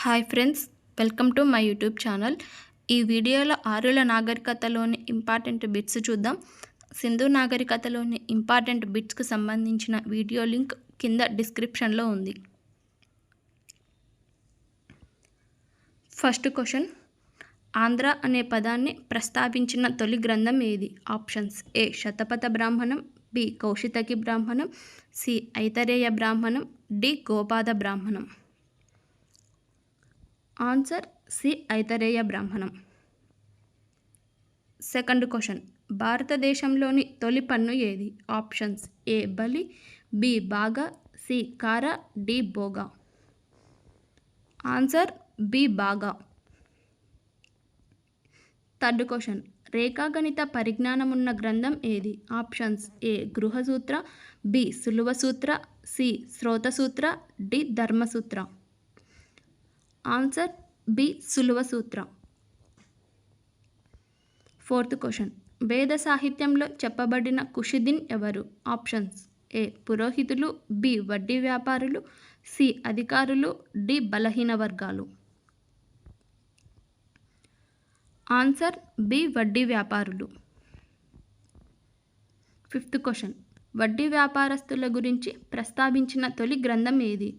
Hi friends, welcome to my YouTube channel. ఈ వీడియోలో ఆర్యుల నాగరికతలోని ఇంపార్టెంట్ బిట్స్ చూద్దాం. సింధు నాగరికతలోని ఇంపార్టెంట్ బిట్స్కి సంబంధించిన వీడియో లింక్ కింద డిస్క్రిప్షన్లో ఉంది. ఫస్ట్ క్వశ్చన్, ఆంధ్ర అనే పదాన్ని ప్రస్తావించిన తొలి గ్రంథం ఏది? ఆప్షన్స్: ఏ శతపథ బ్రాహ్మణం, బి కౌశితకి బ్రాహ్మణం, సి ఐతరేయ బ్రాహ్మణం, డి గోపాద బ్రాహ్మణం. ఆన్సర్ సి ఐతరేయ బ్రాహ్మణం. సెకండ్ క్వశ్చన్, భారతదేశంలోని తొలి పన్ను ఏది? ఆప్షన్స్: ఏ బలి, బి బాగా, సి కార, డి బోగా. ఆన్సర్ బి బాగా. థర్డ్ క్వశ్చన్, రేఖాగణిత పరిజ్ఞానమున్న గ్రంథం ఏది? Options: A Grihasutra, B Sulvasutra, C Shrautasutra, D Dharmasutra. Answer B Sulvasutra. Fourth question, వేద సాహిత్యంలో చెప్పబడిన కుషిదిన్ ఎవరు? ఆప్షన్స్: ఏ పురోహితులు, బి వడ్డీ వ్యాపారులు, సి అధికారులు, డి బలహీన వర్గాలు. ఆన్సర్ బి వడ్డీ వ్యాపారులు. ఫిఫ్త్ క్వశ్చన్, వడ్డీ వ్యాపారస్తుల గురించి ప్రస్తావించిన తొలి గ్రంథం ఏది?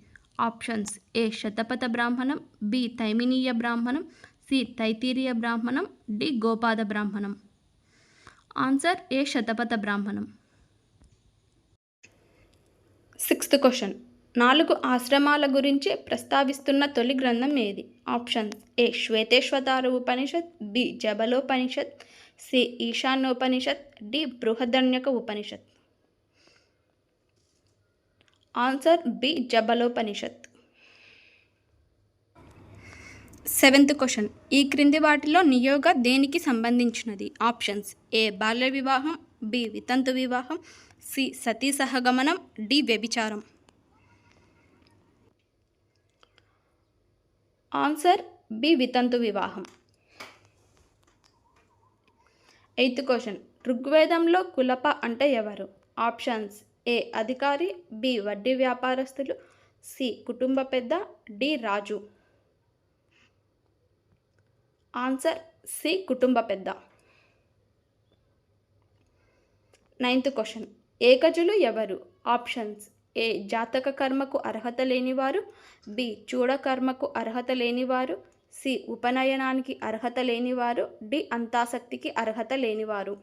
ఆప్షన్స్: ఏ శతపథ బ్రాహ్మణం, బి తైమినీయ బ్రాహ్మణం, సి తైత్తిరీయ బ్రాహ్మణం, డి గోపాద బ్రాహ్మణం. ఆన్సర్ ఏ శతపథ బ్రాహ్మణం. సిక్స్త్ క్వశ్చన్, 4 ఆశ్రమాల గురించి ప్రస్తావిస్తున్న తొలి గ్రంథం ఏది? Options: A Shvetashvatara Upanishad, B Jabalopanishad, C Ishanyopanishad, D Brihadaranyaka Upanishad. Answer B Jabalopanishad. Seventh question, ఈ క్రింది వాటిలో నియోగ దేనికి సంబంధించినది? ఆప్షన్స్: ఏ బాల్య వివాహం, బి వితంతు వివాహం, సి సతీ సహగమనం, డి వ్యభిచారం. ఆన్సర్ బి వితంతు వివాహం. ఎయిత్ క్వశ్చన్, ఋగ్వేదంలో కులప అంటే ఎవరు? ఆప్షన్స్: ఏ అధికారి, బి వడ్డీ వ్యాపారస్తులు, సి కుటుంబ పెద్ద, డి రాజు. ఆన్సర్ సి కుటుంబ పెద్ద. నైన్త్ క్వశ్చన్, ఏకజులు ఎవరు? ఆప్షన్స్: ఏ జాతక కర్మకు అర్హత లేనివారు, బి చూడకర్మకు అర్హత లేనివారు, సి ఉపనయనానికి అర్హత లేనివారు, డి అంతాసక్తికి అర్హత లేనివారు.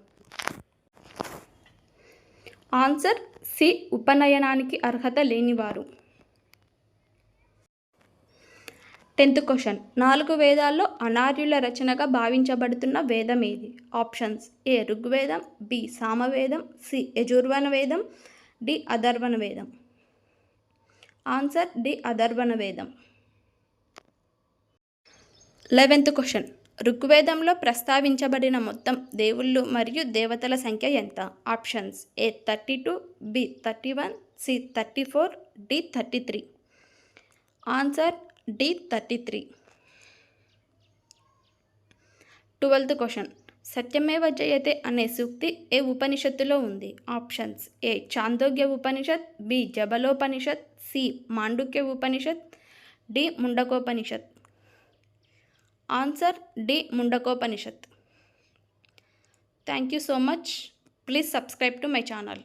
ఆన్సర్ సి ఉపనయనానికి అర్హత లేనివారు. 10th క్వశ్చన్, 4 వేదాల్లో అనార్యుల రచనగా భావించబడుతున్న వేదం ఏది? ఆప్షన్స్: ఏ ఋగ్వేదం, బి సామవేదం, సి యజుర్వేద వేదం, డి అథర్వణ వేదం. ఆన్సర్ డి అథర్వణ వేదం. 11th క్వశ్చన్, ఋగ్వేదంలో ప్రస్తావించబడిన మొత్తం దేవుళ్ళు మరియు దేవతల సంఖ్య ఎంత? Options: A 32, B 31, C 34, D 33. Answer D 33. 12th question, సత్యమేవ జయతే అనే సూక్తి ఏ ఉపనిషత్తులో ఉంది? Options: A Chandogya Upanishad, B Jabalopanishad, C Mandukya Upanishad, D Mundakopanishad. Answer D Mundakopanishad. Thank you so much. Please subscribe to my channel.